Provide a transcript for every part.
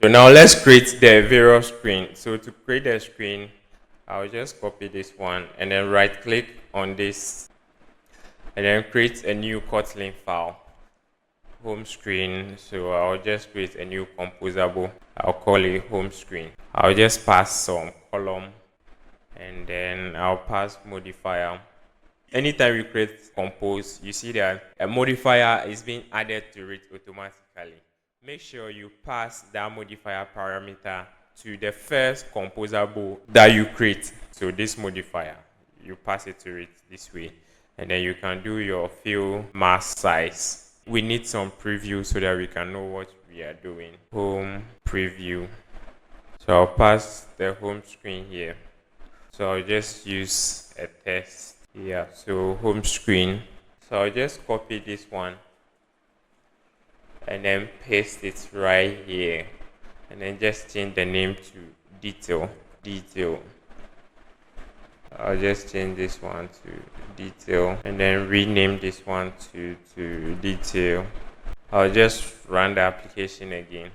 So now let's create the various screen. So to create the screen, I'll just copy this one and then right click on this and then create a new Kotlin file. Home screen. So I'll just create a new composable. I'll call it home screen. I'll just pass some column and then I'll pass modifier. Anytime you create compose, you see that a modifier is being added to it automatically. Make sure you pass that modifier parameter to the first composable that you create. So this modifier, you pass it to it this way, and then you can do your fill mask size. We need some preview so that we can know what we are doing. Home preview. So I'll pass the home screen here. So I'll just use a test. Yeah, so home screen. So I'll just copy this one and then paste it right here, and then just change the name to detail. I'll just change this one to detail and then rename this one to detail. I'll just run the application again.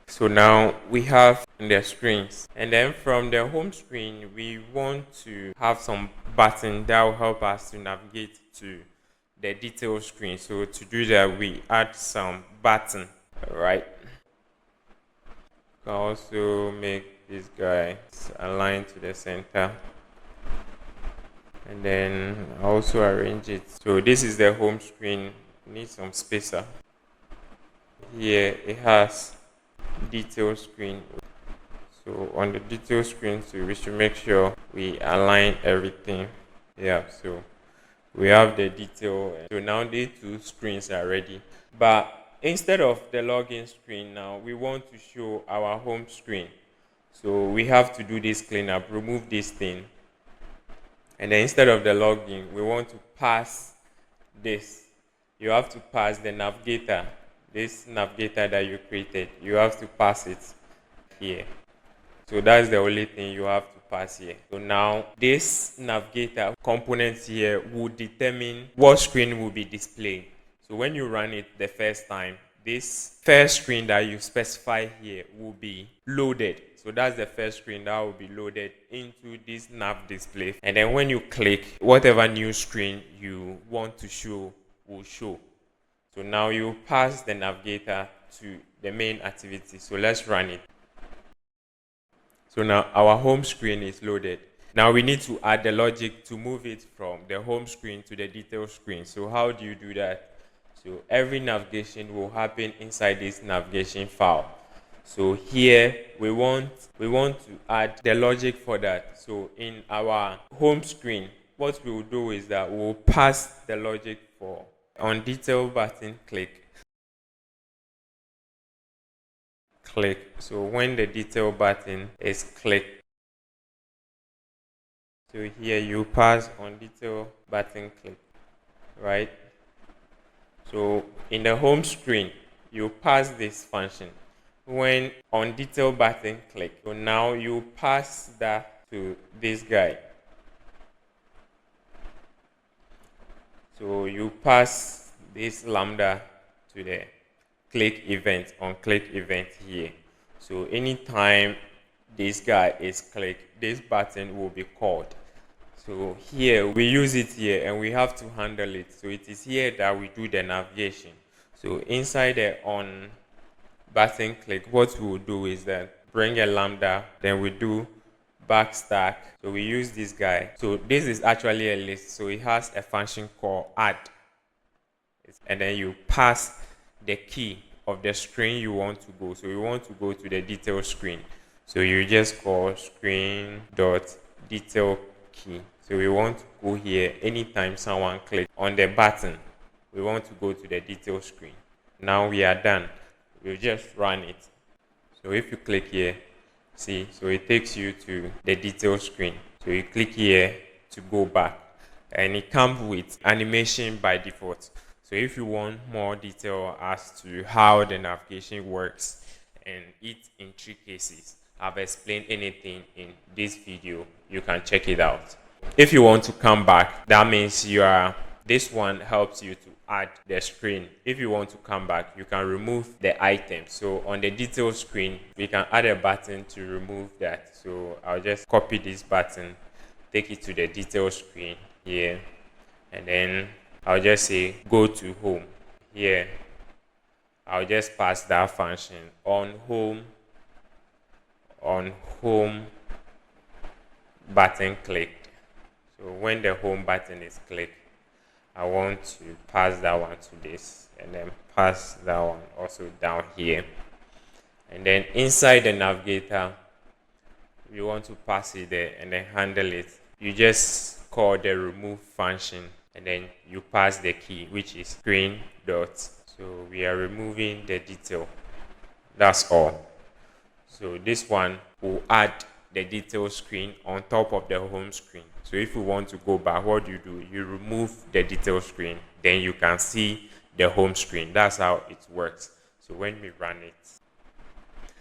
So now we have the screens, and then from the home screen we want to have some button that will help us to navigate to the detail screen. So to do that, we add some button. All right, can also make this guy align to the center, and then also arrange it. So this is the home screen. Need some spacer. Here it has detail screen. So on the detail screen, so we should make sure we align everything. Yeah, so we have the detail. So now the two screens are ready. But instead of the login screen, now we want to show our home screen. So we have to do this cleanup, remove this thing. And then instead of the login, we want to pass this. You have to pass the navigator. This navigator that you created, you have to pass it here. So that's the only thing you have to pass here. So now this navigator component here will determine what screen will be displayed. So when you run it the first time, this first screen that you specify here will be loaded. So that's the first screen that will be loaded into this nav display. And then when you click, whatever new screen you want to show will show. So now you pass the navigator to the main activity. So let's run it. So now our home screen is loaded. Now we need to add the logic to move it from the home screen to the detail screen. So how do you do that? So every navigation will happen inside this navigation file. So here we want to add the logic for that. So in our home screen, what we will do is that we'll pass the logic for on detail button, click. So when the detail button is clicked, so here you pass on detail button click, right? So in the home screen, you pass this function when on detail button click. So now you pass that to this guy. So you pass this lambda to the click event on click event here. So anytime this guy is clicked, this button will be called. So here we use it here and we have to handle it. So it is here that we do the navigation. So inside the on button click, what we will do is that bring a lambda, then we do backstack. So we use this guy. So this is actually a list. So it has a function called add. And then you pass the key of the screen you want to go. So you want to go to the detail screen. So you just call screen.detail key. So we want to go here anytime someone clicks on the button. We want to go to the detail screen. Now we are done. We'll just run it. So if you click here, see, so it takes you to the detail screen. So you click here to go back, and it comes with animation by default. So if you want more detail as to how the navigation works and its intricacies, I've explained anything in this video, you can check it out. If you want to come back, that means this one helps you to add the screen. If you want to come back, you can remove the item. So on the detail screen, we can add a button to remove that. So I'll just copy this button, take it to the detail screen here, and then I'll just say go to home. Here I'll just pass that function on home button clicked. So when the home button is clicked, I want to pass that one to this, and then pass that one also down here. And then inside the navigator, you want to pass it there and then handle it. You just call the remove function, and then you pass the key, which is screen dot. So we are removing the detail. That's all. So this one will add the detail screen on top of the home screen. So if you want to go back, what do? You remove the detail screen, then you can see the home screen. That's how it works. So when we run it,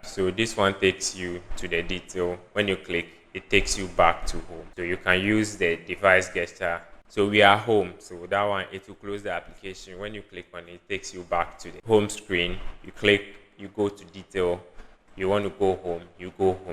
so this one takes you to the detail. When you click, it takes you back to home. So you can use the device gesture. So we are home. So that one, it will close the application. When you click on it, it takes you back to the home screen. You click, you go to detail. You want to go home, you go home.